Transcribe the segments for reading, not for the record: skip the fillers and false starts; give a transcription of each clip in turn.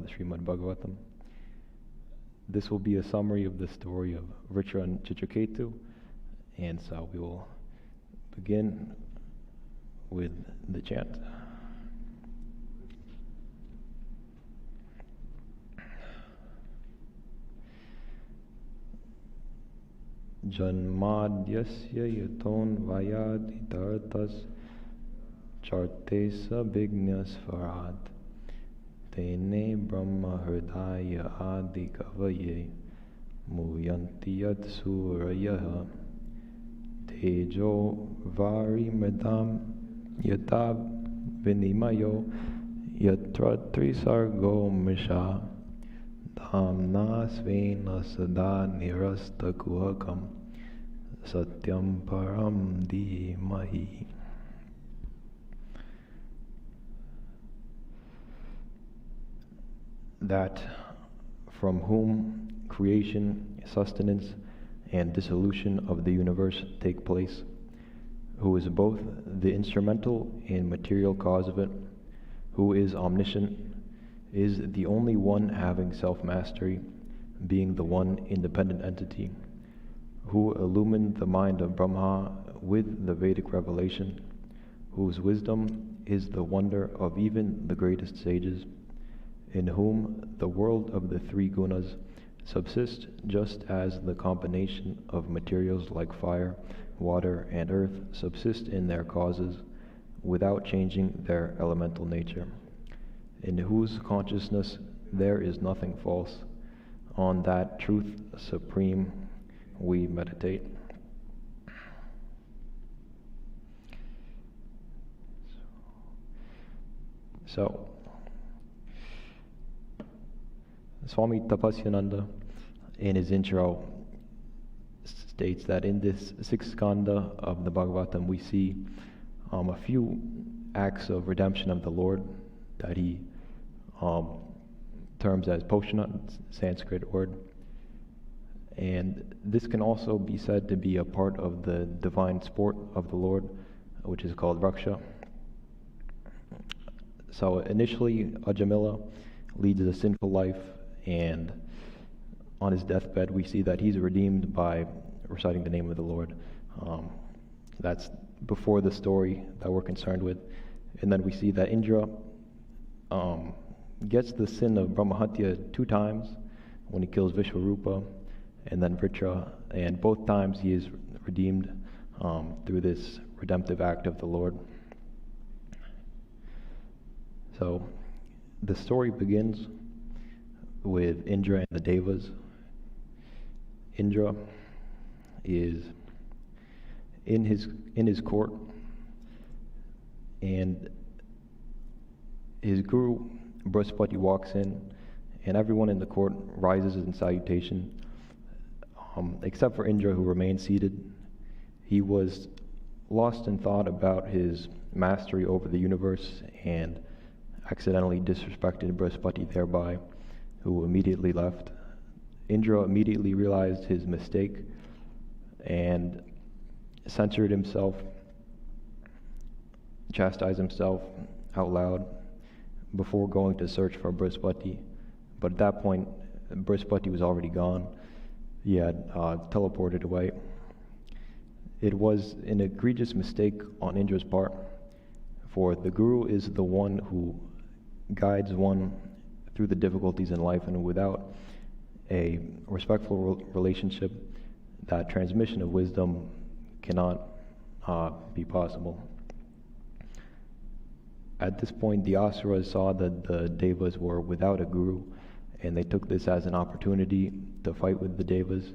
the Srimad Bhagavatam. This will be a summary of the story of Vritra and Chitraketu, and so we will begin with the chant. Janmadyasya yaton vayaditartas chartesa bignyas farad tene brahma hridaya adi kavaye muyanti yat surayaha tejo varimridam yatab vinimayo yatra trisargo misha dhamna svena sada nirasta kuhakam satyam param dhimahi. That from whom creation, sustenance, and dissolution of the universe take place, who is both the instrumental and material cause of it, who is omniscient, is the only one having self-mastery, being the one independent entity, who illumined the mind of Brahma with the Vedic revelation, whose wisdom is the wonder of even the greatest sages, in whom the world of the three gunas subsists just as the combination of materials like fire, water, and earth subsist in their causes without changing their elemental nature, in whose consciousness there is nothing false. On that truth supreme we meditate. So, Swami Tapasyananda in his intro states that in this sixth skanda of the Bhagavatam we see a few acts of redemption of the Lord that he terms as Poshana, Sanskrit word. And this can also be said to be a part of the divine sport of the Lord, which is called Raksha. So initially, Ajamila leads a sinful life, and on his deathbed we see that he's redeemed by reciting the name of the Lord. That's before the story that we're concerned with. And then we see that Indra gets the sin of Brahmahatya 2 times when he kills Vishwarupa, and then Vritra, and both times he is redeemed through this redemptive act of the Lord. So the story begins with Indra and the Devas. Indra is in his court, and his guru Brihaspati walks in, and everyone in the court rises in salutation, except for Indra, who remained seated. He was lost in thought about his mastery over the universe and accidentally disrespected Brihaspati thereby, who immediately left. Indra immediately realized his mistake and censored himself, chastised himself out loud before going to search for Brihaspati. But at that point, Brihaspati was already gone. He had teleported away. It was an egregious mistake on Indra's part, for the Guru is the one who guides one through the difficulties in life, and without a respectful relationship, that transmission of wisdom cannot be possible. At this point, the Asuras saw that the Devas were without a Guru, and they took this as an opportunity to fight with the Devas.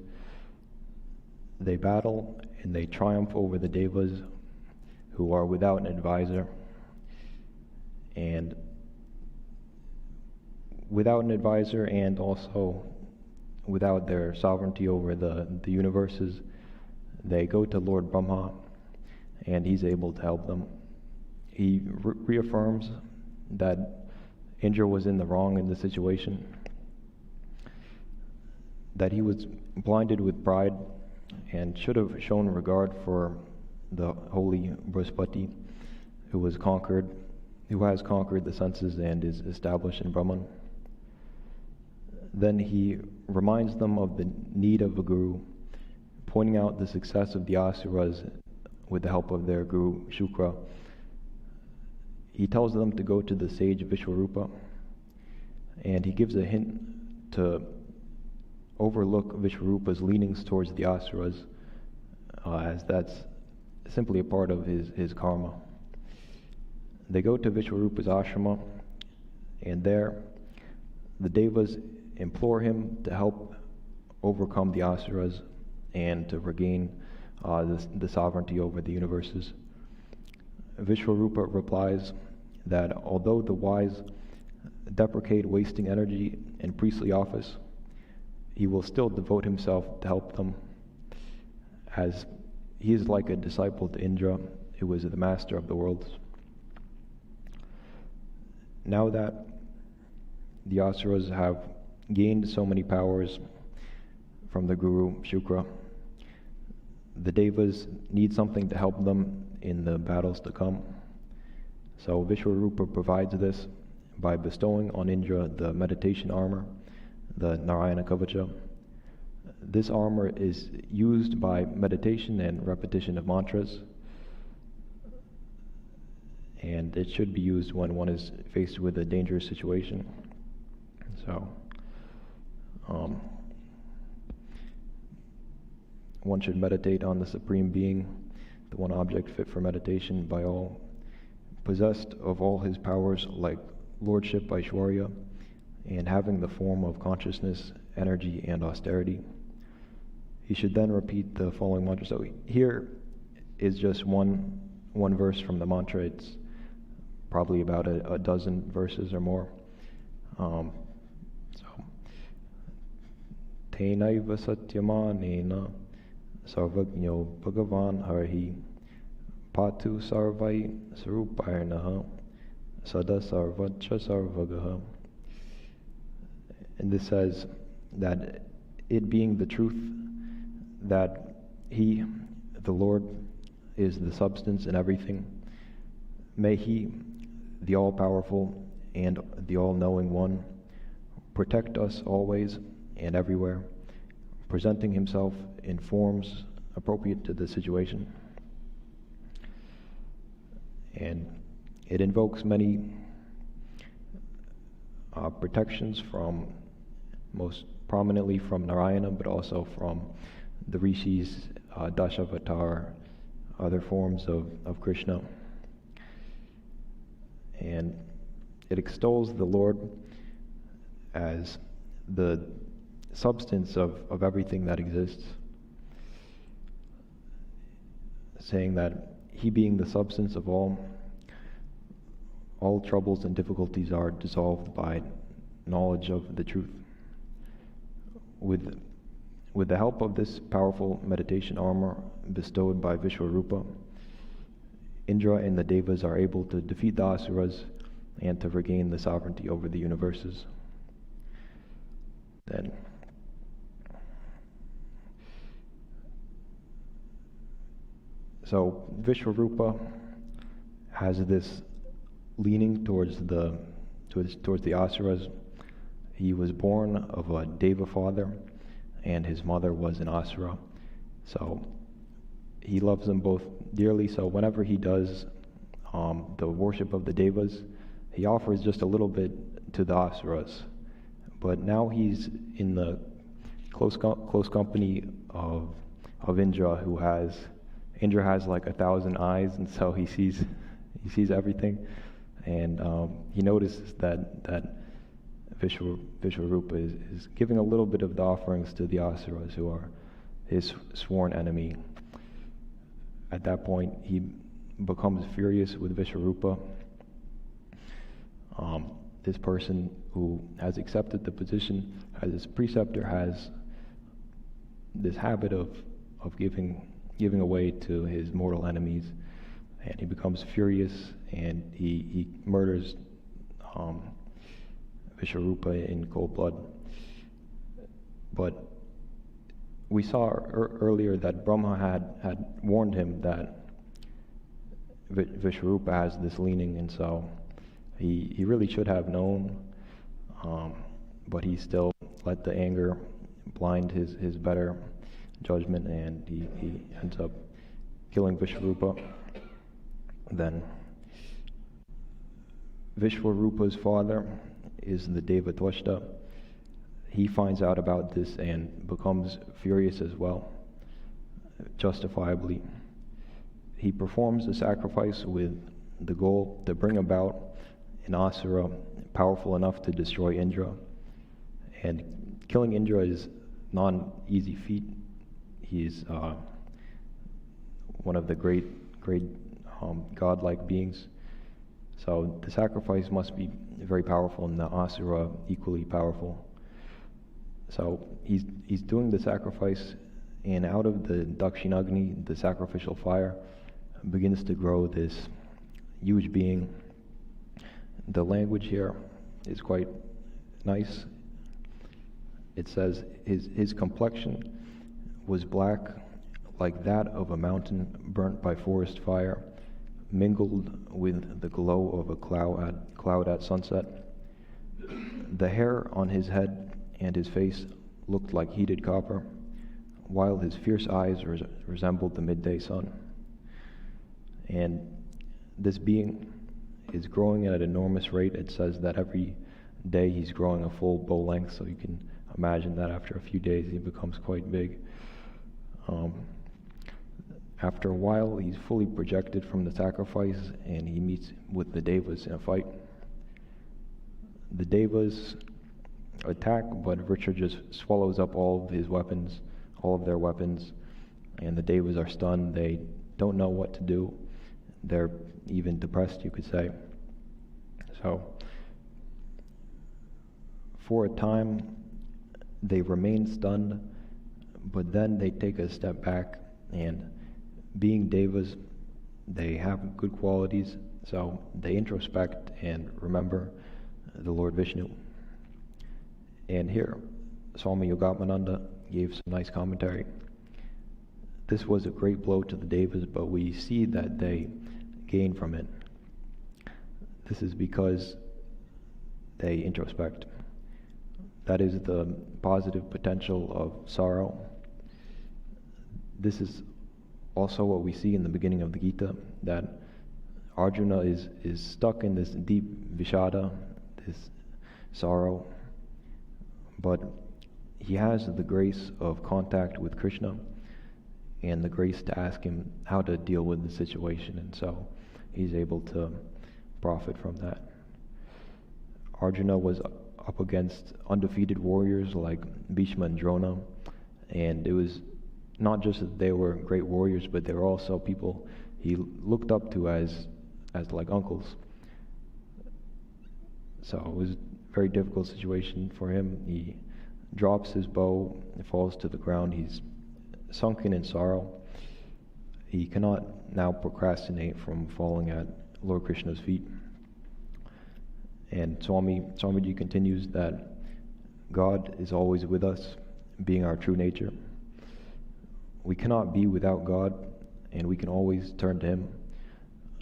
They battle and they triumph over the Devas, who are without an advisor. And without an advisor, and also without their sovereignty over the universes, they go to Lord Brahma, and he's able to help them. He reaffirms that Indra was in the wrong in the situation, that he was blinded with pride and should have shown regard for the holy Brihaspati, who has conquered the senses and is established in Brahman. Then he reminds them of the need of a guru, pointing out the success of the asuras with the help of their guru Shukra. He tells them to go to the sage Vishwarupa, and he gives a hint to overlook Vishwarupa's leanings towards the asuras, as that's simply a part of his karma. They go to Vishwarupa's ashrama, and there the devas implore him to help overcome the asuras and to regain the sovereignty over the universes. Vishwarupa replies that although the wise deprecate wasting energy in priestly office, he will still devote himself to help them, as he is like a disciple to Indra, who was the master of the worlds. Now that the asuras have gained so many powers from the guru Shukra, the devas need something to help them in the battles to come. So Vishwarupa provides this by bestowing on Indra the meditation armor, the Narayana Kavacha. This armor is used by meditation and repetition of mantras, and it should be used when one is faced with a dangerous situation. So, one should meditate on the Supreme Being, the one object fit for meditation by all, possessed of all his powers like lordship Aishwarya, and having the form of consciousness, energy, and austerity. He should then repeat the following mantra. So here is just one verse from the mantra. It's probably about a dozen verses or more. So, Tenaiva Satyamanena Sarvagno Bhagavan Harhi Patu Sarvai Sarupairnaha Sada Sarvacha Sarvagaha. And this says that it being the truth that he, the Lord, is the substance in everything, may he, the all-powerful and the all-knowing one, protect us always and everywhere, presenting himself in forms appropriate to the situation. And it invokes many protections from, most prominently from Narayana, but also from the rishis, Dashavatar, other forms of Krishna. And it extols the Lord as the substance of everything that exists, saying that he being the substance of all troubles and difficulties are dissolved by knowledge of the truth. With the help of this powerful meditation armor bestowed by Vishwarupa, Indra and the Devas are able to defeat the Asuras and to regain the sovereignty over the universes. Then, so Vishwarupa has this leaning towards the Asuras. He was born of a Deva father, and his mother was an Asura. So he loves them both dearly. So whenever he does the worship of the Devas, he offers just a little bit to the Asuras. But now he's in the close company of Indra, Indra has like 1,000 eyes, and so he sees everything, and he notices that Vishwarupa is giving a little bit of the offerings to the Asuras, who are his sworn enemy. At that point, he becomes furious with Vishwarupa. This person who has accepted the position as his preceptor has this habit of giving away to his mortal enemies, and he becomes furious, and he murders Vishwarupa in cold blood. But we saw earlier that Brahma had warned him that Vishwarupa has this leaning, and so he really should have known, but he still let the anger blind his better judgment, and he ends up killing Vishvarupa. Then Vishvarupa's father is the Devatvashta. He finds out about this and becomes furious as well, justifiably. He performs the sacrifice with the goal to bring about an asura powerful enough to destroy Indra. And killing Indra is not an easy feat. He's one of the great godlike beings. So the sacrifice must be very powerful, and the asura equally powerful. So he's doing the sacrifice, and out of the Dakshinagni, the sacrificial fire, begins to grow this huge being. The language here is quite nice. It says his complexion was black like that of a mountain burnt by forest fire, mingled with the glow of a cloud at sunset. The hair on his head and his face looked like heated copper, while his fierce eyes resembled the midday sun. And this being is growing at an enormous rate. It says that every day he's growing a full bow length, so you can imagine that after a few days he becomes quite big. After a while, he's fully projected from the sacrifice, and he meets with the Devas in a fight. The Devas attack, but Vritra just swallows up all of their weapons, and the Devas are stunned. They don't know what to do. They're even depressed, you could say. So, for a time, they remain stunned, but then they take a step back, and being Devas, they have good qualities, so they introspect and remember the Lord Vishnu. And here, Swami Yogatmananda gave some nice commentary. This was a great blow to the Devas, but we see that they gain from it. This is because they introspect. That is the positive potential of sorrow. This is also what we see in the beginning of the Gita, that Arjuna is stuck in this deep vishada, this sorrow, but he has the grace of contact with Krishna and the grace to ask him how to deal with the situation, and so he's able to profit from that. Arjuna was up against undefeated warriors like Bhishma and Drona, and it was not just that they were great warriors, but they were also people he looked up to as like uncles. So it was a very difficult situation for him. He drops his bow, falls to the ground. He's sunken in sorrow. He cannot now procrastinate from falling at Lord Krishna's feet. And Swamiji continues that God is always with us, being our true nature. We cannot be without God, and we can always turn to Him.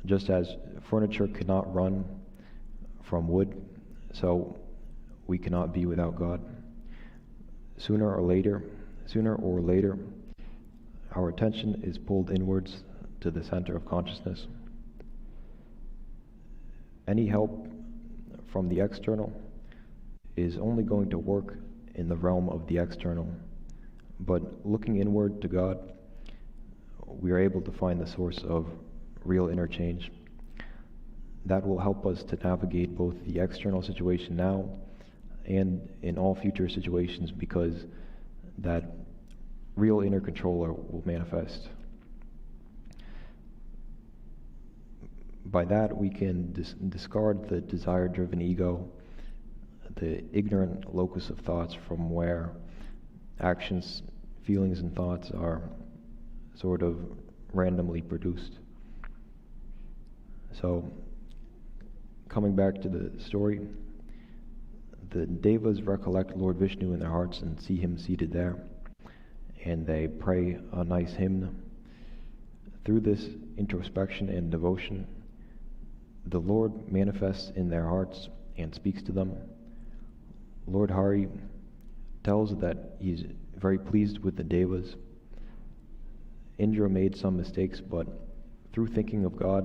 Just as furniture cannot run from wood, so we cannot be without God. Sooner or later, our attention is pulled inwards to the center of consciousness. Any help from the external is only going to work in the realm of the external. But looking inward to God, we are able to find the source of real interchange. That will help us to navigate both the external situation now and in all future situations, because that real inner controller will manifest. By that, we can discard the desire-driven ego, the ignorant locus of thoughts from where actions, feelings, and thoughts are sort of randomly produced. So, coming back to the story, the Devas recollect Lord Vishnu in their hearts and see him seated there, and they pray a nice hymn. Through this introspection and devotion, the Lord manifests in their hearts and speaks to them. Lord Hari tells that he's very pleased with the Devas. Indra made some mistakes, but through thinking of God,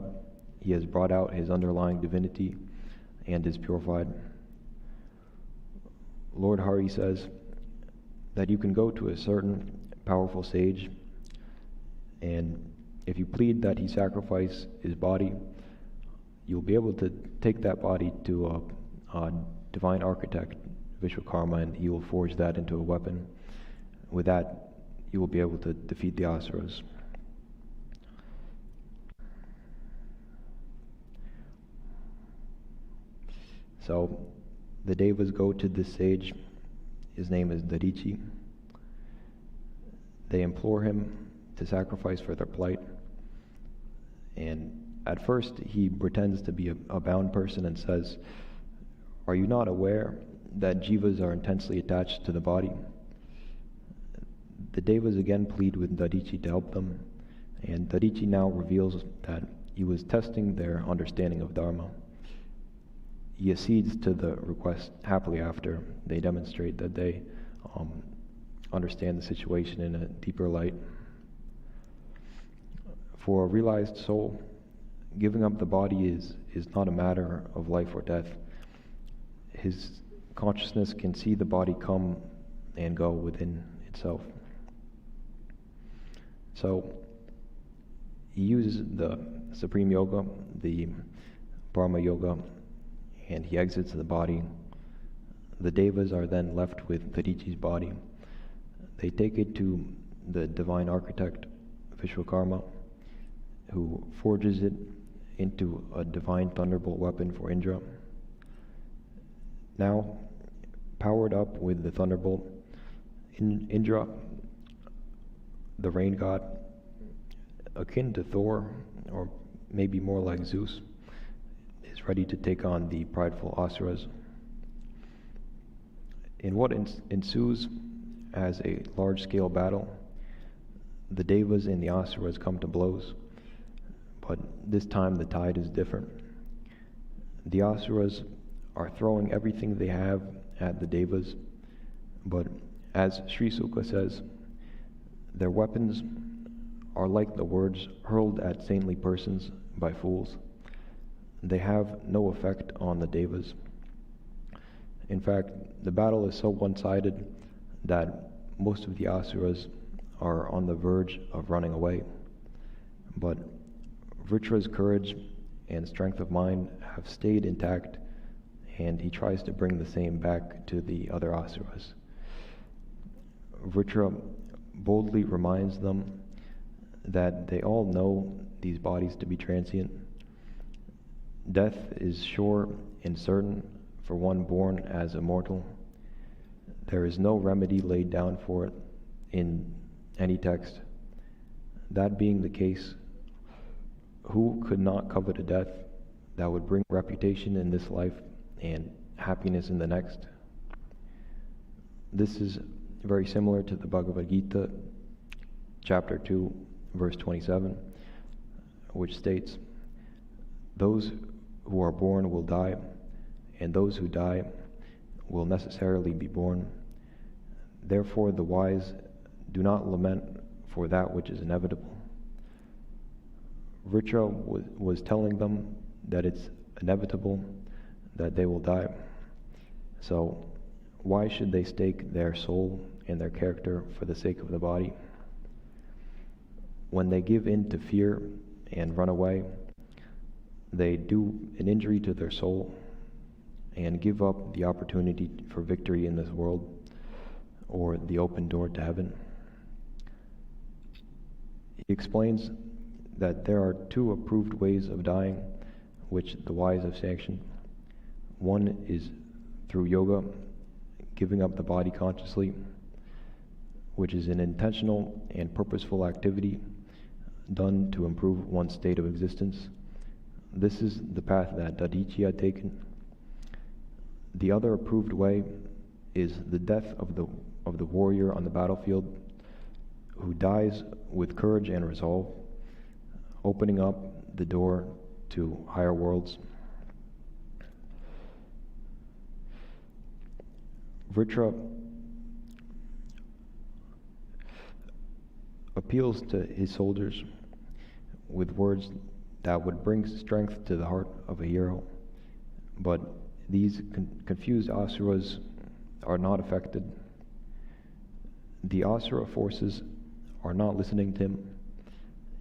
he has brought out his underlying divinity and is purified. Lord Hari says that you can go to a certain powerful sage, and if you plead that he sacrifice his body, you'll be able to take that body to a divine architect, Vishwakarma, and he will forge that into a weapon. With that, you will be able to defeat the asuras. So, the Devas go to this sage. His name is Dadichi. They implore him to sacrifice for their plight. And at first, he pretends to be a bound person and says, "Are you not aware that jivas are intensely attached to the body?" The Devas again plead with Dadichi to help them, and Dadichi now reveals that he was testing their understanding of Dharma. He accedes to the request happily after they demonstrate that they understand the situation in a deeper light. For a realized soul, giving up the body is not a matter of life or death. His consciousness can see the body come and go within itself. So he uses the Supreme Yoga, the Brahma Yoga, and he exits the body. The Devas are then left with Dadichi's body. They take it to the divine architect, Vishwakarma, who forges it into a divine thunderbolt weapon for Indra. Now, powered up with the thunderbolt, Indra, the rain god, akin to Thor, or maybe more like Zeus, is ready to take on the prideful asuras. In what ensues as a large-scale battle, the Devas and the asuras come to blows, but this time the tide is different. The asuras are throwing everything they have at the Devas, but as Sri Sukha says, their weapons are like the words hurled at saintly persons by fools. They have no effect on the Devas. In fact, the battle is so one-sided that most of the asuras are on the verge of running away. But Vritra's courage and strength of mind have stayed intact, and he tries to bring the same back to the other asuras. Vritra boldly reminds them that they all know these bodies to be transient. Death is sure and certain for one born as immortal. There is no remedy laid down for it in any text. That being the case, who could not covet a death that would bring reputation in this life and happiness in the next? This is very similar to the Bhagavad Gita, chapter 2, verse 27, which states, "Those who are born will die, and those who die will necessarily be born. Therefore the wise do not lament for that which is inevitable." Vritra was telling them that it's inevitable that they will die. So why should they stake their soul and their character for the sake of the body? When they give in to fear and run away, they do an injury to their soul and give up the opportunity for victory in this world or the open door to heaven. He explains that there are two approved ways of dying which the wise have sanctioned. One is through yoga, giving up the body consciously, which is an intentional and purposeful activity done to improve one's state of existence. This is the path that Dadichi had taken. The other approved way is the death of the warrior on the battlefield, who dies with courage and resolve, opening up the door to higher worlds. Vritra appeals to his soldiers with words that would bring strength to the heart of a hero. But these confused asuras are not affected. The asura forces are not listening to him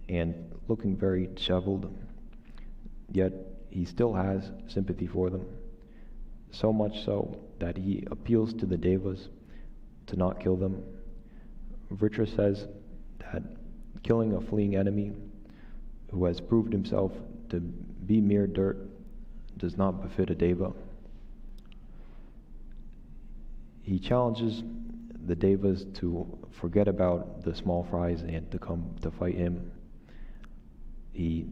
and looking very disheveled, yet he still has sympathy for them, so much so that he appeals to the devas to not kill them. Vritra says that killing a fleeing enemy who has proved himself to be mere dirt does not befit a deva. He challenges the devas to forget about the small fries and to come to fight him. He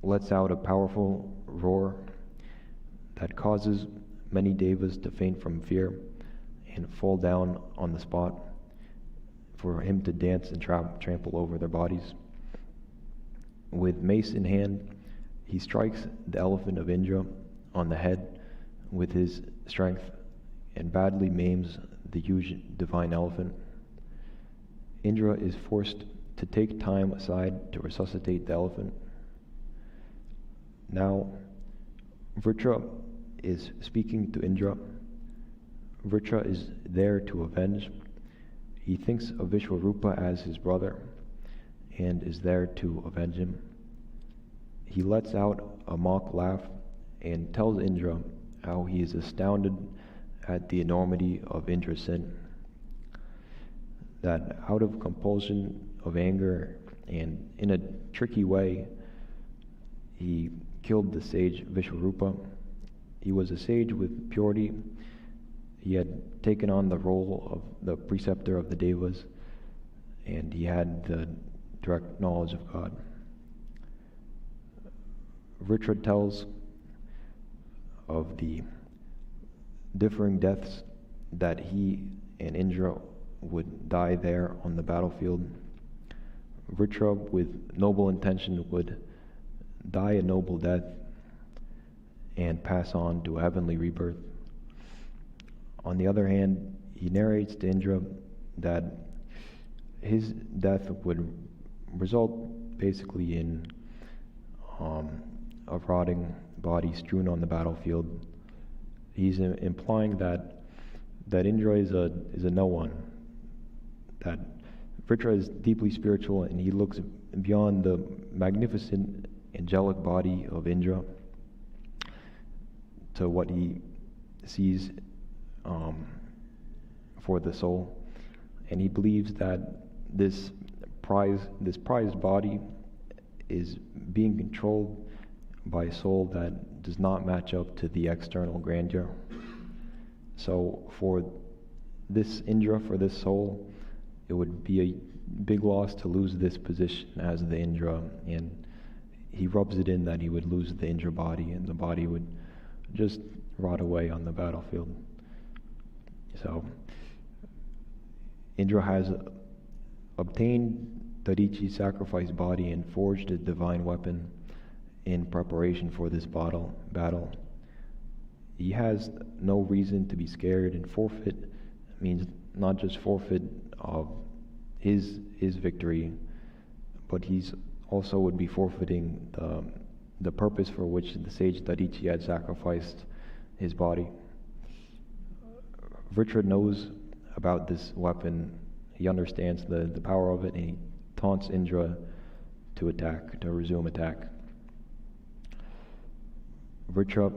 lets out a powerful roar that causes many devas to faint from fear and fall down on the spot for him to dance and trample over their bodies. With mace in hand, he strikes the elephant of Indra on the head with his strength and badly maims the huge divine elephant. Indra is forced to take time aside to resuscitate the elephant. Now, Vritra is speaking to Indra. Vritra is there to avenge. He thinks of Vishwarupa as his brother and is there to avenge him. He lets out a mock laugh and tells Indra how he is astounded at the enormity of Indra's sin. That out of compulsion of anger and in a tricky way, he killed the sage Vishwarupa. He was a sage with purity. He had taken on the role of the preceptor of the devas, and he had the direct knowledge of God. Vritra tells of the differing deaths that he and Indra would die there on the battlefield. Vritra, with noble intention, would die a noble death and pass on to a heavenly rebirth. On the other hand, he narrates to Indra that his death would result basically in a rotting body strewn on the battlefield. He's implying that Indra is a no one, that Vritra is deeply spiritual and he looks beyond the magnificent angelic body of Indra to what he sees for the soul, and he believes that this prized body is being controlled by a soul that does not match up to the external grandeur. So for this Indra, for this soul, it would be a big loss to lose this position as the Indra, and he rubs it in that he would lose the Indra body and the body would just rot away on the battlefield. So Indra has obtained Dadichi's sacrifice body and forged a divine weapon in preparation for this battle. He has no reason to be scared, and forfeit means not just forfeit of his victory, but he's also would be forfeiting the purpose for which the sage Dadichi had sacrificed his body. Vritra knows about this weapon. He understands the power of it, and he taunts Indra to resume attack. Vritra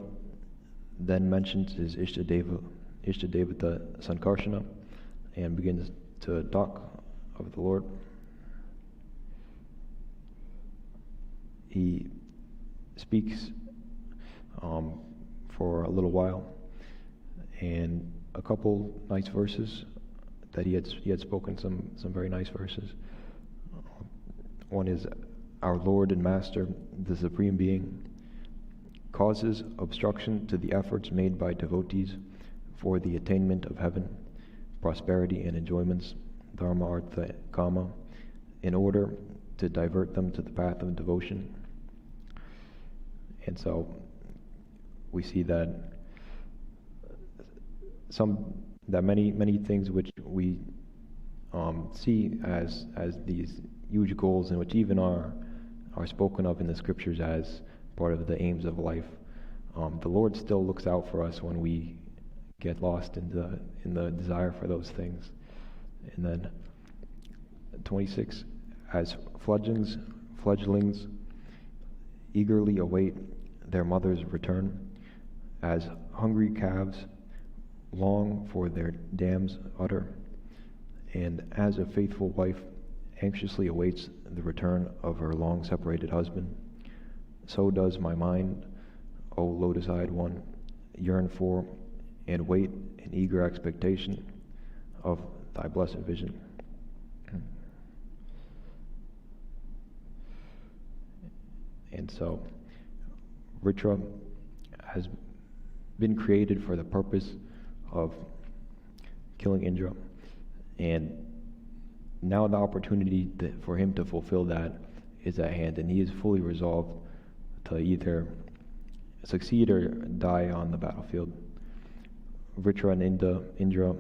then mentions his Ishtadevata Sankarshana and begins to talk of the Lord. He speaks for a little while, and a couple nice verses that he had spoken some very nice verses. One is, our Lord and Master, the Supreme Being, causes obstruction to the efforts made by devotees for the attainment of heaven, prosperity and enjoyments, dharma, artha, kama, in order to divert them to the path of devotion. And so we see that many things which we see as these huge goals, and which even are spoken of in the scriptures as part of the aims of life, the Lord still looks out for us when we get lost in the desire for those things. And then 26, as fledglings eagerly await their mother's return, as hungry calves long for their dam's udder, and as a faithful wife anxiously awaits the return of her long-separated husband, so does my mind, O lotus-eyed one, yearn for and wait in eager expectation of thy blessed vision. And so, Vritra has been created for the purpose of killing Indra, and now the opportunity for him to fulfill that is at hand, and he is fully resolved to either succeed or die on the battlefield. Vritra and Indra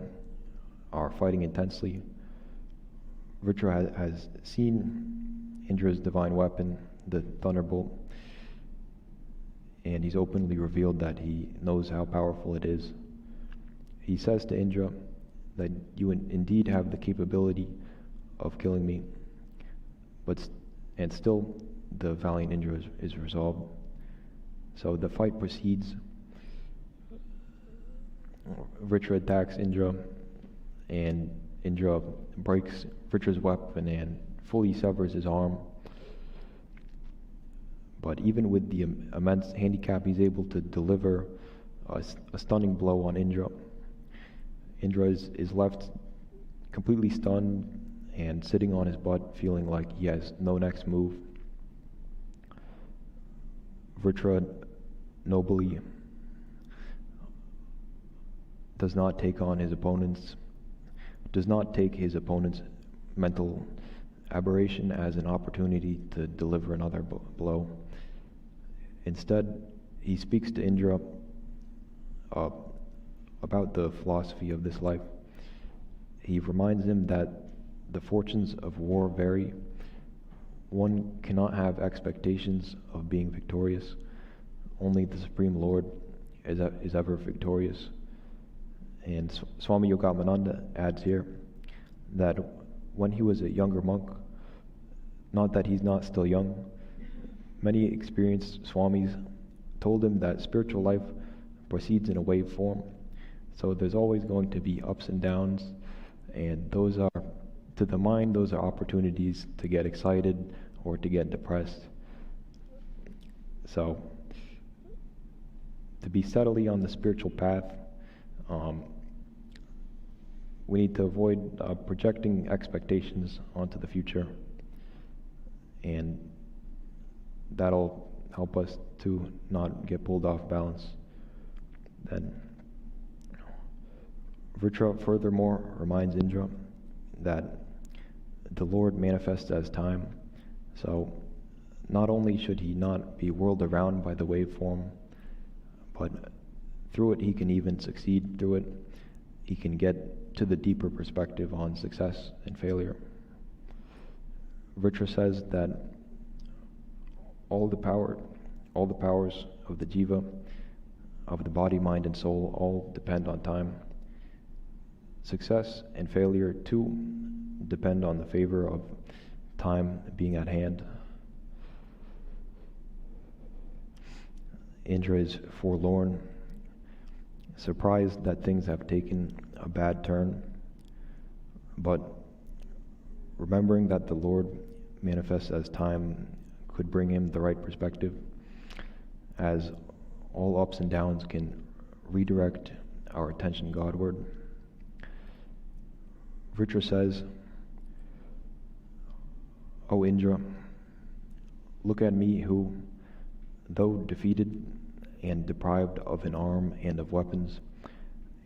are fighting intensely. Vritra has seen Indra's divine weapon, the thunderbolt, and he's openly revealed that he knows how powerful it is. He says to Indra that you indeed have the capability of killing me, and still the valiant Indra is resolved. So the fight proceeds. Vritra attacks Indra, and Indra breaks Vritra's weapon and fully severs his arm. But even with the immense handicap, he's able to deliver a stunning blow on Indra. Indra is left completely stunned and sitting on his butt, feeling like he has no next move. Vritra nobly does not take his opponent's mental aberration as an opportunity to deliver another blow. Instead, he speaks to Indra about the philosophy of this life. He reminds him that the fortunes of war vary. One cannot have expectations of being victorious. Only the Supreme Lord is ever victorious. And Swami Yogavananda adds here that when he was a younger monk, not that he's not still young, many experienced Swamis told him that spiritual life proceeds in a wave form. So there's always going to be ups and downs, and those are, to the mind, those are opportunities to get excited or to get depressed. So, to be steadily on the spiritual path, we need to avoid projecting expectations onto the future, and that'll help us to not get pulled off balance. Then Vritra furthermore reminds Indra that the Lord manifests as time, so not only should he not be whirled around by the waveform, but through it he can even succeed through it. He can get to the deeper perspective on success and failure. Vritra says that all the powers of the jiva, of the body, mind, and soul, all depend on time. Success and failure too depend on the favor of time being at hand. Indra is forlorn, surprised that things have taken a bad turn, but remembering that the Lord manifests as time could bring him the right perspective, as all ups and downs can redirect our attention Godward. Vritra says, O Indra, look at me who, though defeated and deprived of an arm and of weapons,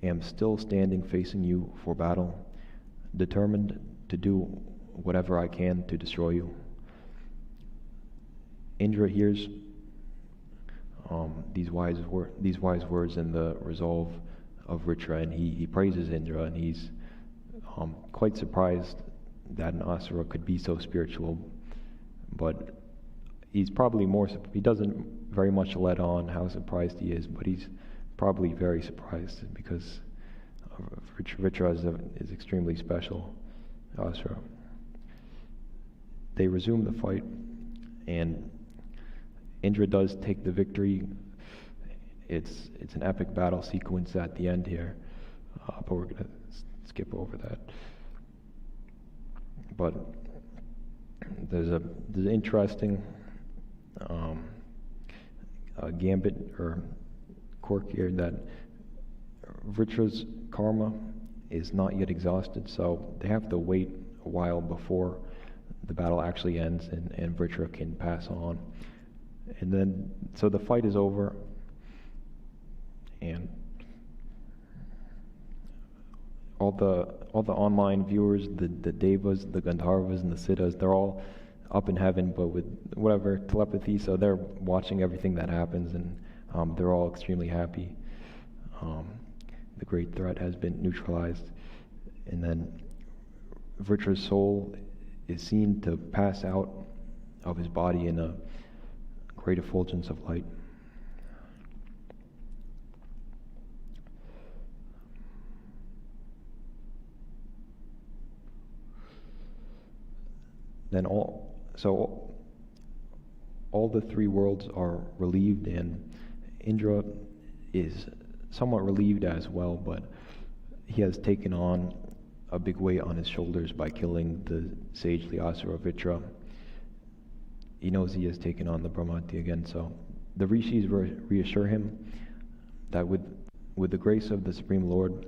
am still standing facing you for battle, determined to do whatever I can to destroy you. Indra hears these wise words in the resolve of Vritra, and he praises Indra, and he's quite surprised that an Asura could be so spiritual, but he's probably he doesn't very much let on how surprised he is, but he's probably very surprised because Vritra is extremely special Asura. They resume the fight, and Indra does take the victory. It's an epic battle sequence at the end here, but we're going to skip over that. But there's an interesting gambit or quirk here that Vritra's karma is not yet exhausted, so they have to wait a while before the battle actually ends and Vritra can pass on. And then, so the fight is over, and all the online viewers, the devas, the Gandharvas, and the Siddhas, they're all up in heaven, but with whatever telepathy, so they're watching everything that happens, and they're all extremely happy. The great threat has been neutralized, and then Vritra's soul is seen to pass out of his body in a great effulgence of light. Then all the three worlds are relieved, and Indra is somewhat relieved as well, but he has taken on a big weight on his shoulders by killing the sagely Asura Vritra. He knows he has taken on the Brahmati again, so the rishis reassure him that with the grace of the Supreme Lord,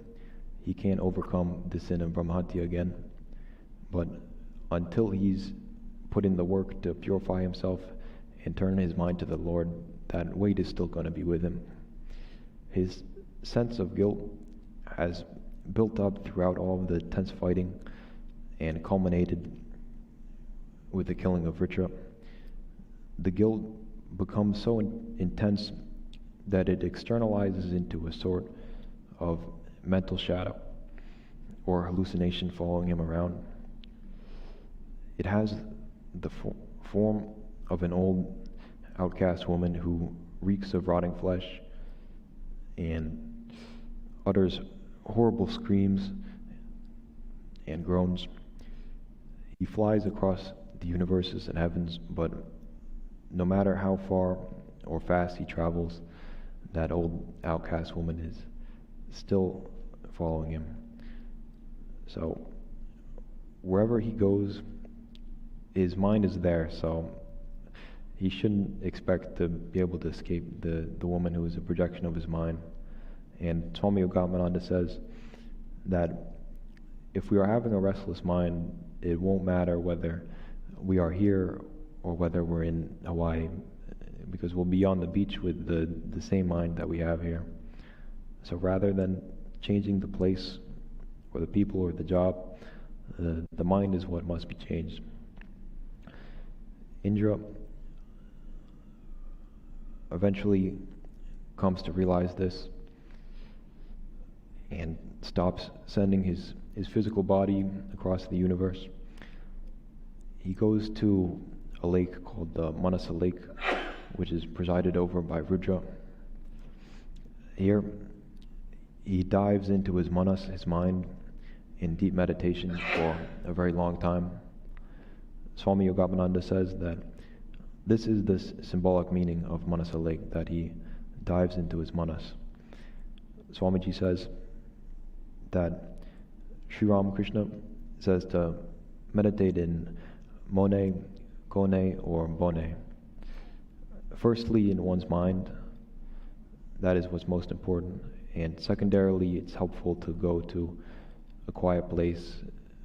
he can overcome the sin of Brahmati again, but until he's put in the work to purify himself and turn his mind to the Lord, that weight is still going to be with him. His sense of guilt has built up throughout all of the tense fighting and culminated with the killing of Vritra. The guilt becomes so intense that it externalizes into a sort of mental shadow or hallucination following him around. It has the form of an old outcast woman who reeks of rotting flesh and utters horrible screams and groans. He flies across the universes and heavens, but no matter how far or fast he travels, that old outcast woman is still following him. So wherever he goes, his mind is there, so he shouldn't expect to be able to escape the woman who is a projection of his mind. And Swami Yogamananda says that if we are having a restless mind, it won't matter whether we are here or whether we're in Hawaii, because we'll be on the beach with the same mind that we have here. So rather than changing the place or the people or the job, the mind is what must be changed. Indra eventually comes to realize this and stops sending his physical body across the universe. He goes to a lake called the Manasa Lake, which is presided over by Rudra. Here, he dives into his manas, his mind, in deep meditation for a very long time. Swami Yogavananda says that this is the symbolic meaning of Manasa Lake, that he dives into his manas. Swamiji says that Sri Ramakrishna says to meditate in Mone, Kone, or Bone. Firstly, in one's mind, that is what's most important. And secondarily, it's helpful to go to a quiet place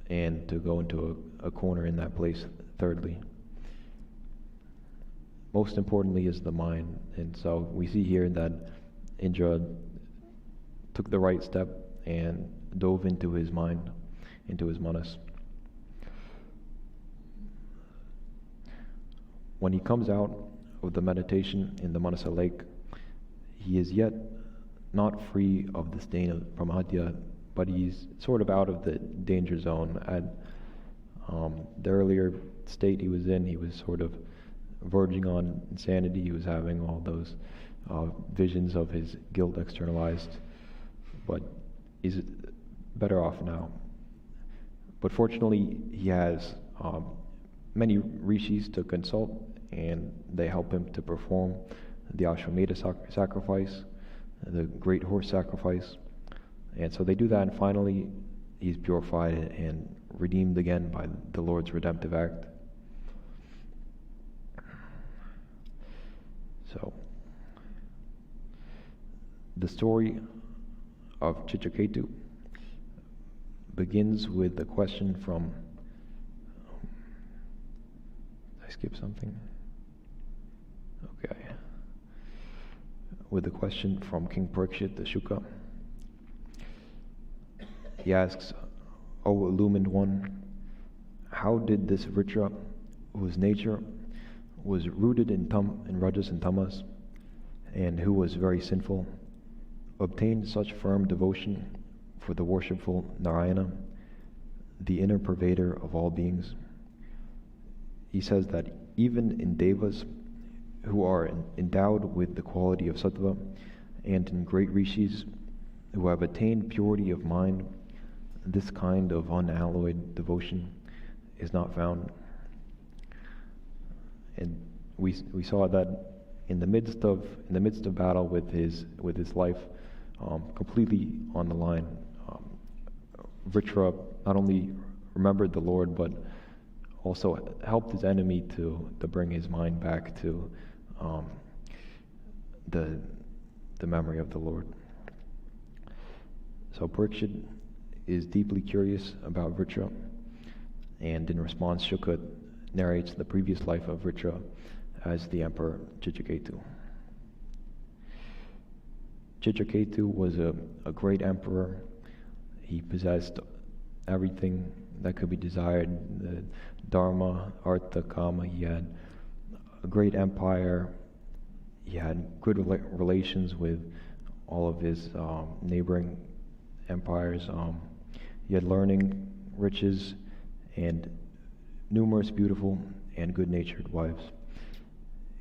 and to go into a corner in that place, thirdly. Most importantly is the mind. And so we see here that Indra took the right step and dove into his mind, into his manas. When he comes out of the meditation in the Manasa Lake, he is yet not free of the stain of Brahmadya, but he's sort of out of the danger zone. The earlier state he was in, he was sort of verging on insanity. He was having all those visions of his guilt externalized, but he's better off now. But fortunately, he has many rishis to consult, and they help him to perform the Ashwamedha sacrifice, the great horse sacrifice. And so they do that, and finally he's purified and redeemed again by the Lord's redemptive act. So, the story of Chitraketu begins with a question from... Did I skip something? Okay. With a question from King Parikshit to Shuka. He asks, O illumined one, how did this Vritra, whose nature was rooted in Rajas and Tamas, and who was very sinful, obtain such firm devotion for the worshipful Narayana, the inner pervader of all beings? He says that even in devas who are endowed with the quality of sattva, and in great rishis who have attained purity of mind, this kind of unalloyed devotion is not found. And we saw that in the midst of battle with his life, completely on the line, Vritra not only remembered the Lord, but also helped his enemy to bring his mind back to the memory of the Lord. So Parikshit is deeply curious about Vritra, and in response, Shuka narrates the previous life of Vritra as the Emperor Chitraketu. Chitraketu was a great emperor. He possessed everything that could be desired, the Dharma, Artha, Kama. He had a great empire. He had good relations with all of his neighboring empires. He had learning, riches, and numerous beautiful and good-natured wives.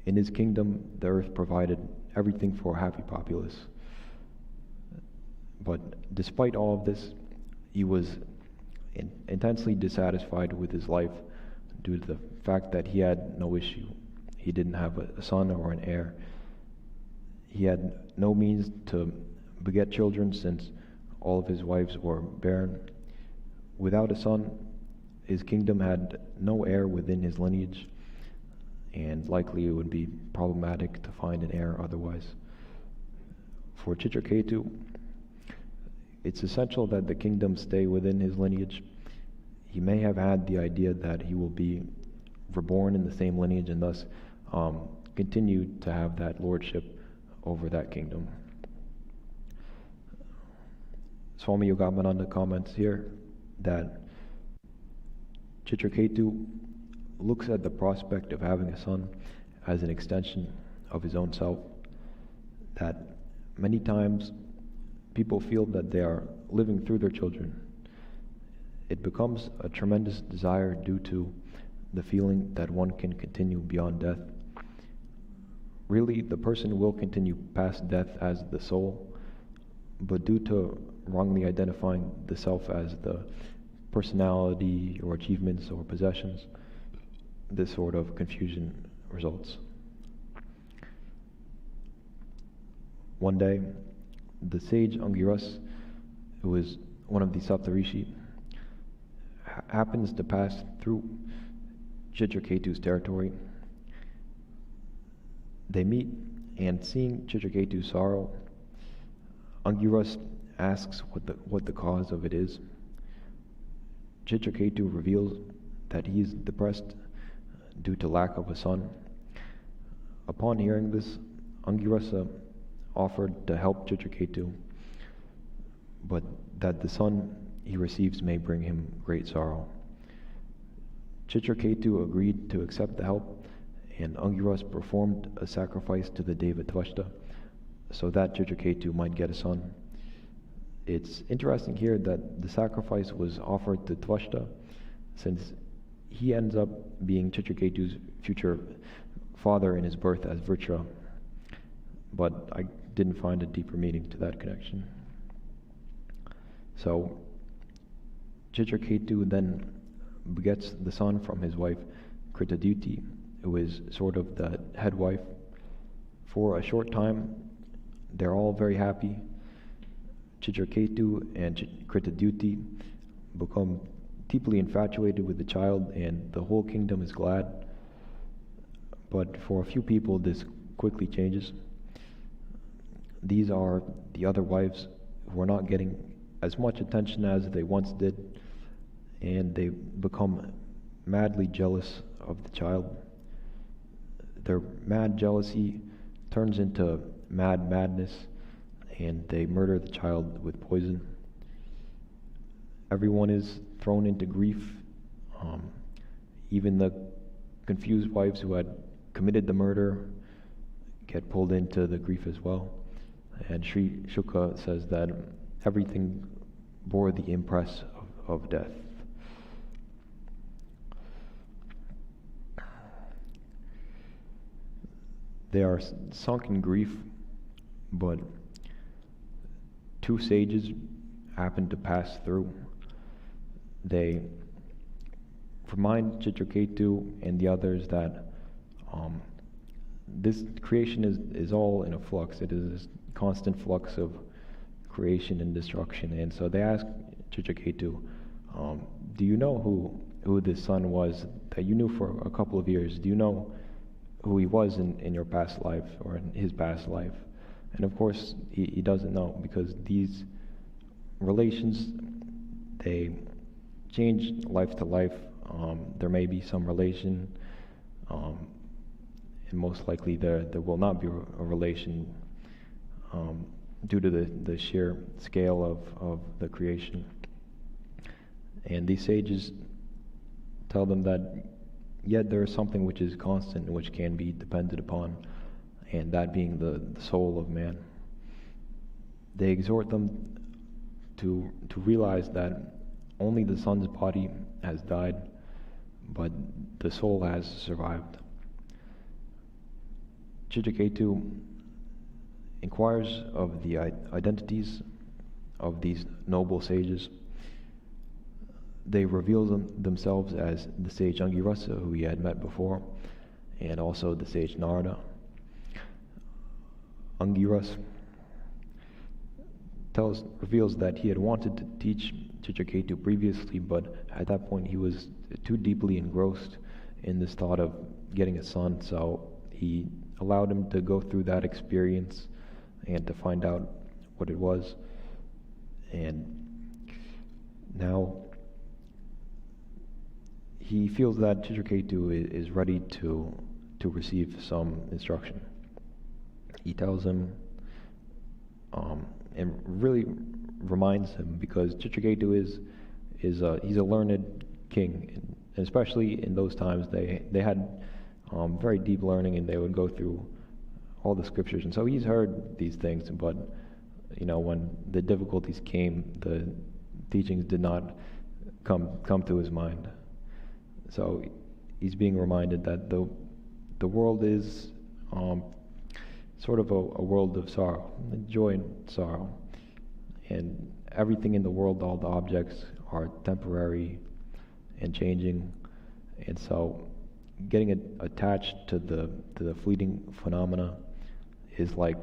In his kingdom, the earth provided everything for a happy populace. But despite all of this, he was intensely dissatisfied with his life due to the fact that he had no issue. He didn't have a son or an heir. He had no means to beget children since all of his wives were barren. Without a son, his kingdom had no heir within his lineage, and likely it would be problematic to find an heir otherwise. For Chitraketu, it's essential that the kingdom stay within his lineage. He may have had the idea that he will be reborn in the same lineage and thus continue to have that lordship over that kingdom. Swami Yogavananda comments here that Chitraketu looks at the prospect of having a son as an extension of his own self, that many times people feel that they are living through their children. It becomes a tremendous desire due to the feeling that one can continue beyond death. Really, the person will continue past death as the soul, but due to wrongly identifying the self as the personality or achievements or possessions, this sort of confusion results. One day, the sage Angiras, who is one of the Saptarishi, happens to pass through Chitraketu's territory. They meet, and seeing Chitraketu's sorrow, Angiras asks what the cause of it is. Chitraketu reveals that he is depressed due to lack of a son. Upon hearing this, Angirasa offered to help Chitraketu, but that the son he receives may bring him great sorrow. Chitraketu agreed to accept the help, and Angiras performed a sacrifice to the deva Tvashta so that Chitraketu might get a son. It's interesting here that the sacrifice was offered to Tvashta, since he ends up being Chitraketu's future father in his birth as Vritra, but I didn't find a deeper meaning to that connection. So Chitraketu then begets the son from his wife Kritaduti, who is sort of the head wife. For a short time, they're all very happy. Chitraketu and Kritaduti become deeply infatuated with the child, and the whole kingdom is glad. But for a few people, this quickly changes. These are the other wives who are not getting as much attention as they once did, and they become madly jealous of the child. Their mad jealousy turns into mad madness, and they murder the child with poison. Everyone is thrown into grief. Even the confused wives who had committed the murder get pulled into the grief as well. And Sri Shuka says that everything bore the impress of death. They are sunk in grief, but two sages happen to pass through. They remind Chitraketu and the others that this creation is all in a flux. It is this constant flux of creation and destruction. And so they ask Chitraketu, do you know who this son was that you knew for a couple of years? Do you know who he was in your past life, or in his past life? And of course, he doesn't know, because these relations, they change life to life. There may be some relation, and most likely there will not be a relation due to the sheer scale of the creation. And these sages tell them that yet there is something which is constant and which can be depended upon, and that being the soul of man. They exhort them to realize that only the son's body has died, but the soul has survived. Chitraketu inquires of the identities of these noble sages. They reveal themselves as the sage Angirasa, who he had met before, and also the sage Narada. Angiras reveals that he had wanted to teach Chitraketu previously, but at that point he was too deeply engrossed in this thought of getting a son, so he allowed him to go through that experience and to find out what it was. And now he feels that Chitraketu is ready to receive some instruction. He tells him, and really reminds him, because Chitraketu he's a learned king, and especially in those times they had very deep learning, and they would go through all the scriptures, and so he's heard these things, but when the difficulties came, the teachings did not come to his mind. So he's being reminded that the world is sort of a world of sorrow, joy and sorrow. And everything in the world, all the objects, are temporary and changing. And so getting attached to the fleeting phenomena is like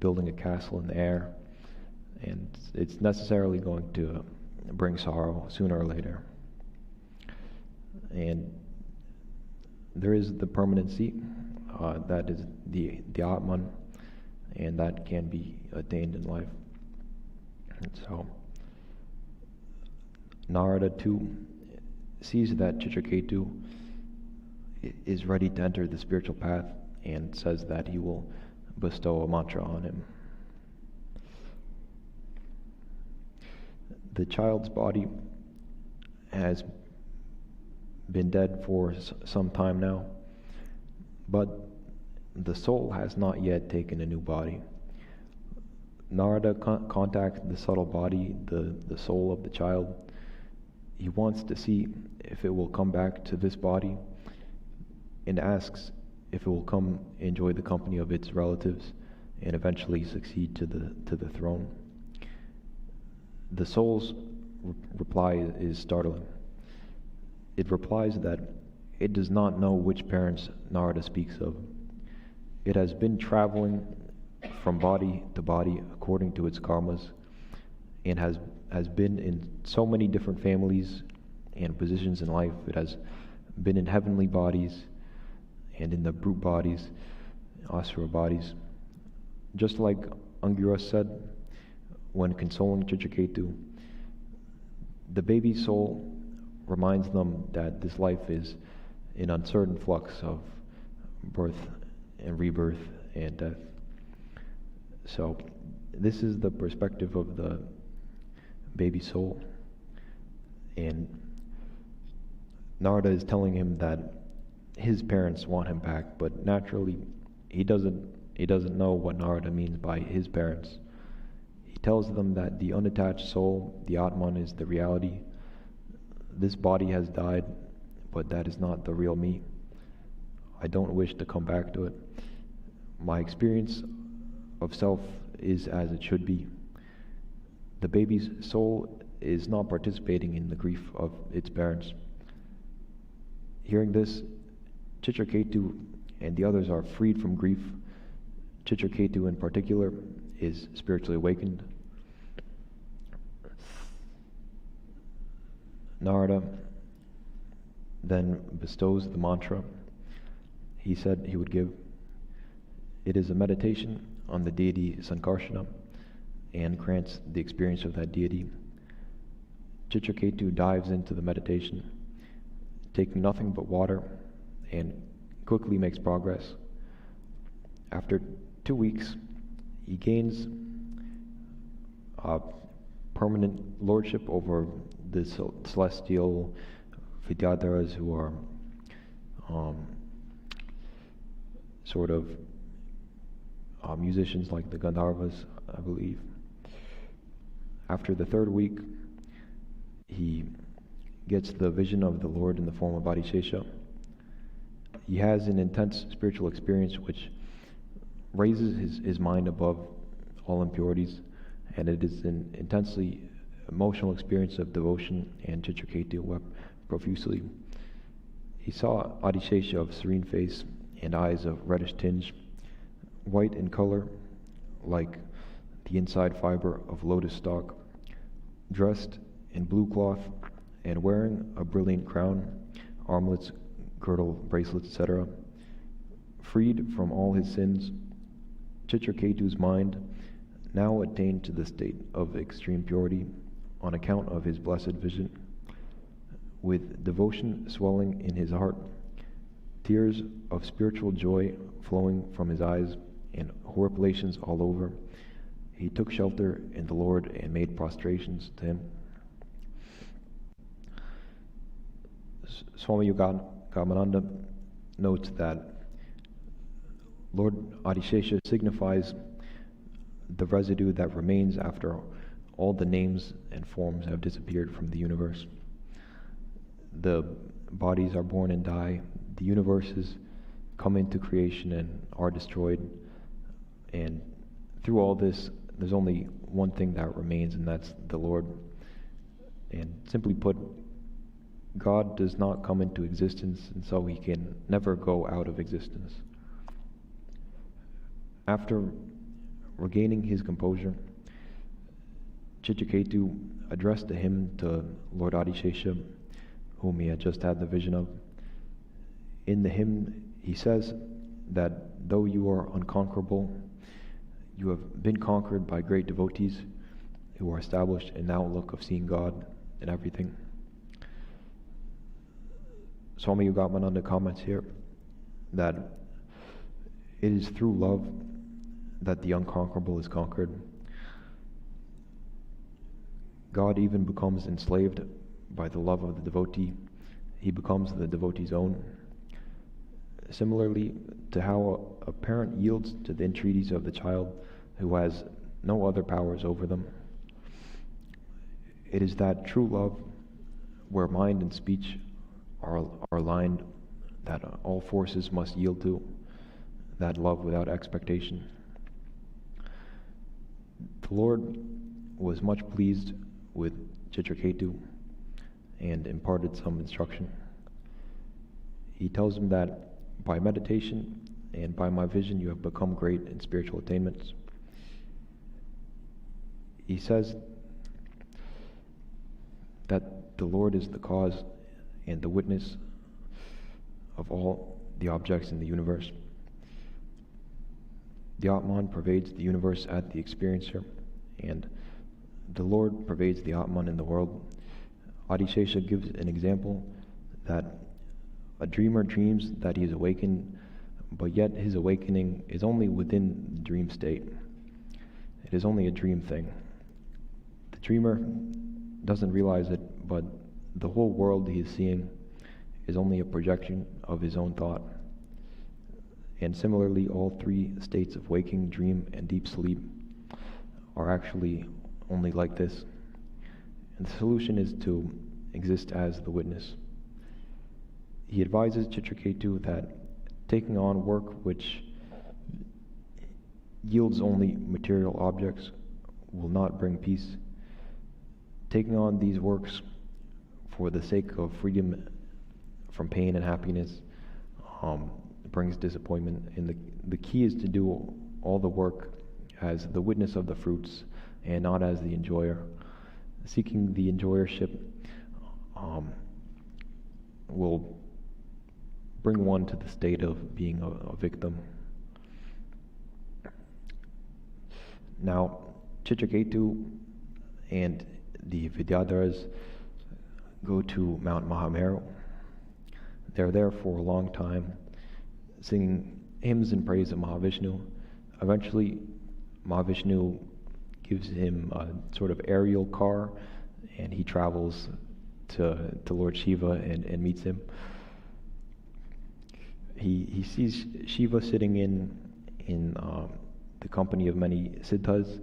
building a castle in the air. And it's necessarily going to bring sorrow sooner or later. And there is the permanency, that is the Atman, and that can be attained in life. And so Narada too sees that Chitraketu is ready to enter the spiritual path, and says that he will bestow a mantra on him. The child's body has been dead for some time now, but the soul has not yet taken a new body. Narada contacts the subtle body, the soul of the child, He wants to see if it will come back to this body, and asks if it will come enjoy the company of its relatives and eventually succeed to the throne. The soul's reply is startling. It replies that it does not know which parents Narada speaks of. It has been traveling from body to body according to its karmas, and has been in so many different families and positions in life. It has been in heavenly bodies and in the brute bodies, asura bodies. Just like Angira said when consoling Chitraketu, the baby soul reminds them that this life is an uncertain flux of birth and rebirth and death. So this is the perspective of the baby soul, and Narada is telling him that his parents want him back, but naturally he doesn't know what Narada means by his parents. He tells them that the unattached soul, the Atman, is the reality. This body has died, but that is not the real me. I don't wish to come back to it. My experience of self is as it should be. The baby's soul is not participating in the grief of its parents. Hearing this, Chitraketu and the others are freed from grief. Chitraketu in particular is spiritually awakened. Narada then bestows the mantra he said he would give. It is a meditation on the deity Sankarsana and grants the experience of that deity. Chitraketu dives into the meditation, taking nothing but water, and quickly makes progress. After 2 weeks, he gains permanent lordship over the celestial Vidyadharas, who are sort of musicians like the Gandharvas, I believe. After the 3rd week, he gets the vision of the Lord in the form of Adishesha. He has an intense spiritual experience which raises his mind above all impurities, and it is an intensely emotional experience of devotion, and Chitraketu wept profusely. He saw Adishesha of serene face and eyes of reddish tinge, white in color, like the inside fiber of lotus stalk, dressed in blue cloth and wearing a brilliant crown, armlets, girdle, bracelets, etc. Freed from all his sins, Chitraketu's mind now attained to the state of extreme purity on account of his blessed vision. With devotion swelling in his heart, tears of spiritual joy flowing from his eyes, and horripilations all over, he took shelter in the Lord and made prostrations to him. Swami Yogananda notes that Lord Adishesha signifies the residue that remains after all the names and forms have disappeared from the universe. The bodies are born and die, the universes come into creation and are destroyed, and through all this, there's only one thing that remains, and that's the Lord. And simply put, God does not come into existence, and so he can never go out of existence. After regaining his composure, Chitraketu addressed a hymn to Lord Adishesha, whom he had just had the vision of. In the hymn, he says that though you are unconquerable, you have been conquered by great devotees who are established in the outlook of seeing God in everything. Swami Yogananda comments here that it is through love that the unconquerable is conquered. God even becomes enslaved by the love of the devotee. He becomes the devotee's own. Similarly to how a parent yields to the entreaties of the child who has no other powers over them, it is that true love where mind and speech are aligned, that all forces must yield to, that love without expectation. The Lord was much pleased with Chitraketu and imparted some instruction. He tells him that by meditation and by my vision you have become great in spiritual attainments. He says that the Lord is the cause and the witness of all the objects in the universe. The Atman pervades the universe at the experiencer, and the Lord pervades the Atman in the world. Adi gives an example that a dreamer dreams that he is awakened, but yet his awakening is only within the dream state. It is only a dream thing. The dreamer doesn't realize it, but the whole world he is seeing is only a projection of his own thought. And similarly, all three states of waking, dream, and deep sleep are actually only like this. And the solution is to exist as the witness. He advises Chitraketu that taking on work which yields only material objects will not bring peace. Taking on these works for the sake of freedom from pain and happiness brings disappointment. And the key is to do all the work as the witness of the fruits and not as the enjoyer. Seeking the enjoyership will bring one to the state of being a victim. Now, Chitraketu and the Vidyadharas go to Mount Mahameru. They're there for a long time, singing hymns in praise of Mahavishnu. Eventually, Mahavishnu gives him a sort of aerial car, and he travels to Lord Shiva and meets him. He sees Shiva sitting in the company of many siddhas,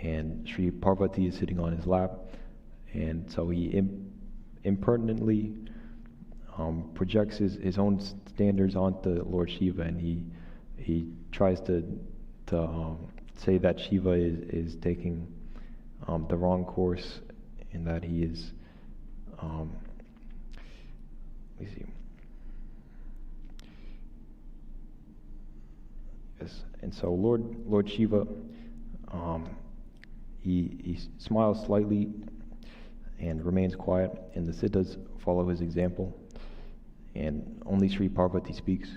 and Sri Parvati is sitting on his lap, and so he impertinently projects his own standards onto Lord Shiva, and he tries to say that Shiva is taking the wrong course, and that he is let me see. Yes, and so Lord Shiva, he smiles slightly and remains quiet, and the siddhas follow his example, and only Sri Parvati speaks.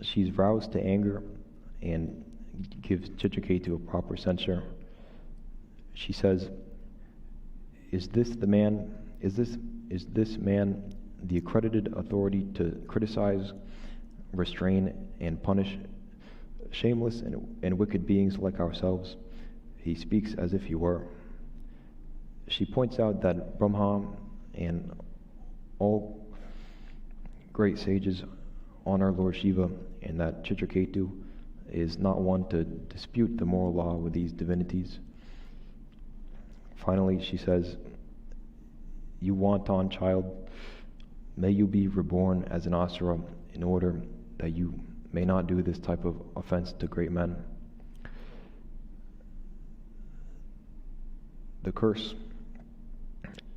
She's roused to anger and gives Chitraketu a proper censure. She says, Is this man the accredited authority to criticize, restrain, and punish shameless and wicked beings like ourselves? He speaks as if he were. She points out that Brahma and all great sages honor Lord Shiva, and that Chitraketu is not one to dispute the moral law with these divinities. Finally, she says, You wanton child, may you be reborn as an asura in order that you may not do this type of offense to great men. The curse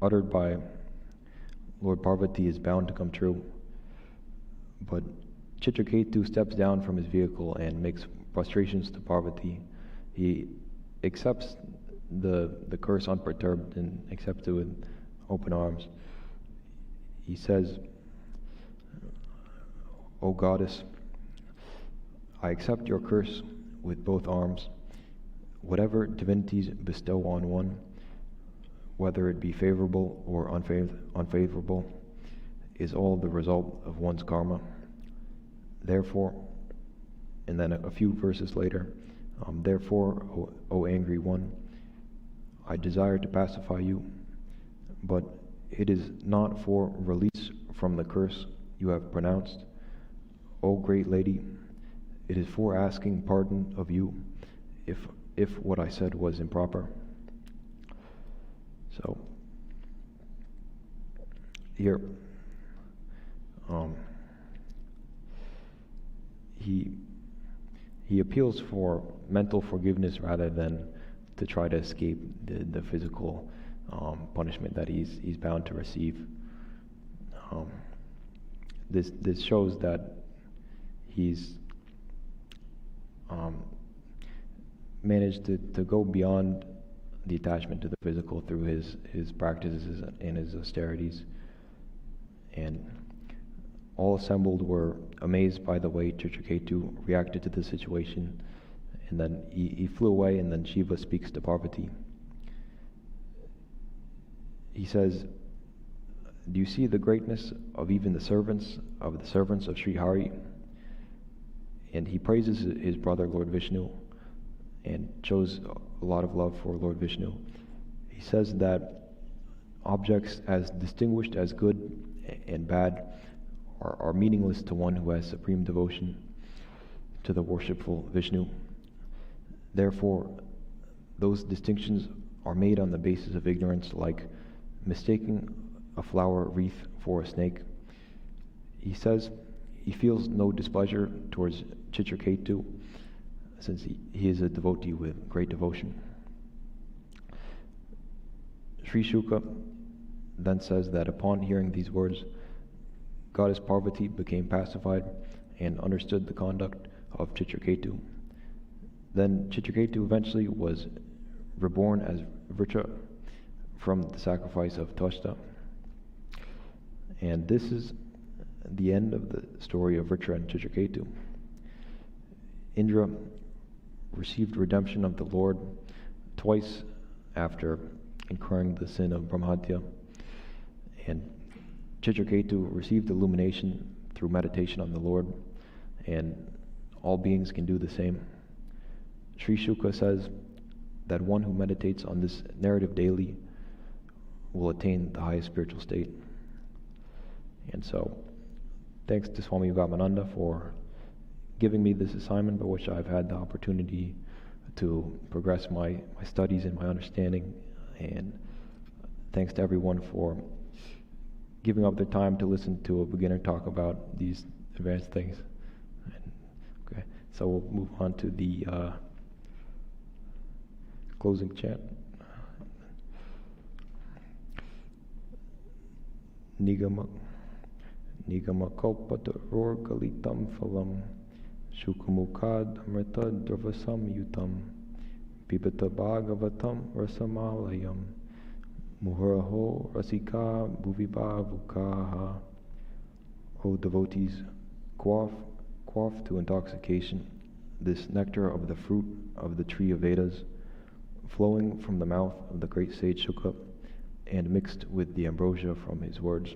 uttered by Lord Parvati is bound to come true, but Chitraketu steps down from his vehicle and makes prostrations to Parvati. He accepts the curse unperturbed and accepts it with open arms. He says, O goddess, I accept your curse with both arms. Whatever divinities bestow on one, whether it be favorable or unfavorable, is all the result of one's karma. Therefore, and then a few verses later, therefore, O angry one, I desire to pacify you, but it is not for release from the curse you have pronounced. O great lady, it is for asking pardon of you if what I said was improper. So, here, he appeals for mental forgiveness rather than to try to escape the physical punishment that he's bound to receive. This shows that he's managed to go beyond the attachment to the physical through his practices and his austerities. And all assembled were amazed by the way Chitraketu reacted to the situation, and then he flew away, and then Shiva speaks to Parvati. He says, "Do you see the greatness of even the servants of Sri Hari?" And he praises his brother Lord Vishnu and shows a lot of love for Lord Vishnu. He says that objects as distinguished as good and bad are meaningless to one who has supreme devotion to the worshipful Vishnu. Therefore, those distinctions are made on the basis of ignorance, like mistaking a flower wreath for a snake. He says he feels no displeasure towards Chitraketu, since he is a devotee with great devotion. Sri Shuka then says that upon hearing these words, Goddess Parvati became pacified and understood the conduct of Chitraketu. Then Chitraketu eventually was reborn as Vritra from the sacrifice of Tvashta. And this is the end of the story of Vritra and Chitraketu. Indra received redemption of the Lord twice after incurring the sin of Brahmadya, and Chitraketu received illumination through meditation on the Lord, and all beings can do the same. Sri Shuka says that one who meditates on this narrative daily will attain the highest spiritual state. And so, thanks to Swami Yogavananda for giving me this assignment by which I've had the opportunity to progress my studies and my understanding, and thanks to everyone for giving up their time to listen to a beginner talk about these advanced things. Okay, so we'll move on to the closing chant. Nigama kalpataror galitam phalam Shukamukad amrita dravasam yutam Pibata bhagavatam rasamalayam Muhuraho rasika bhuvibavukaha. O devotees, quaff to intoxication this nectar of the fruit of the tree of Vedas, flowing from the mouth of the great sage Shuka and mixed with the ambrosia from his words.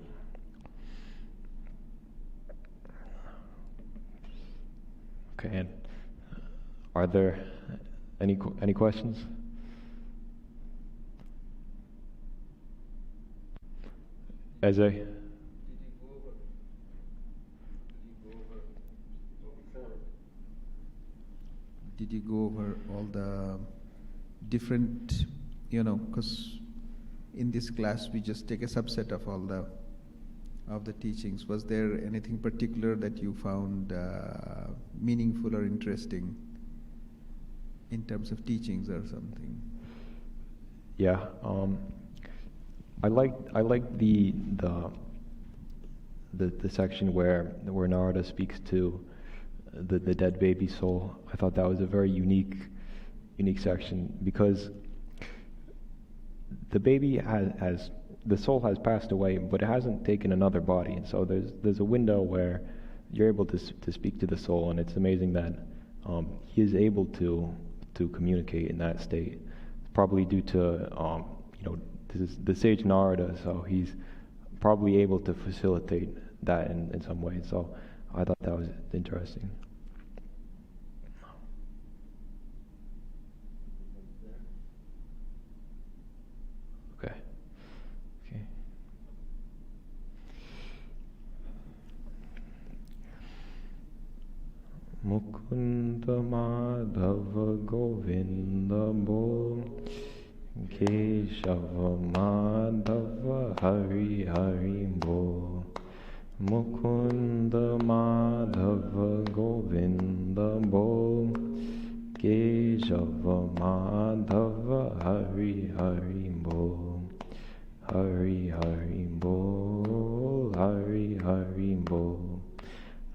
Okay, and are there any questions? Ajay? Did you go over all the different, because in this class we just take a subset of all the teachings. Was there anything particular that you found meaningful or interesting in terms of teachings or something? Yeah, I like the section where Narada speaks to the dead baby soul. I thought that was a very unique section, because the baby the soul has passed away, but it hasn't taken another body, and so there's a window where you're able to speak to the soul, and it's amazing that he is able to communicate in that state, probably due to this is the sage Narada, so he's probably able to facilitate that in some way. So I thought that was interesting. Okay. Mukunda Madhava Govinda Bol Keshava Madhava Hari Hari Bol. Mukunda Madhava Govinda Bol. Keshava Madhava Hari Hari Bol. Hari Hari Bol. Hari Hari Bol.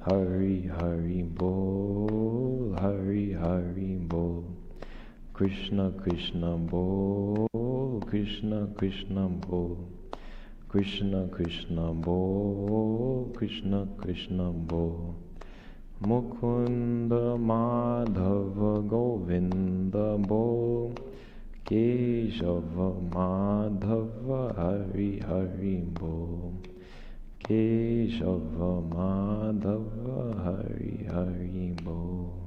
Hari Hari Bol. Hari Hari Bol. Krishna Krishna Bol. Krishna Krishna Bol. Krishna Krishna Bol. Krishna Krishna Bol. Mukunda Madhava Govinda Bol. Keshava Madhava Hari Hari Bol. Keshava Madhava Hari Hari Bol.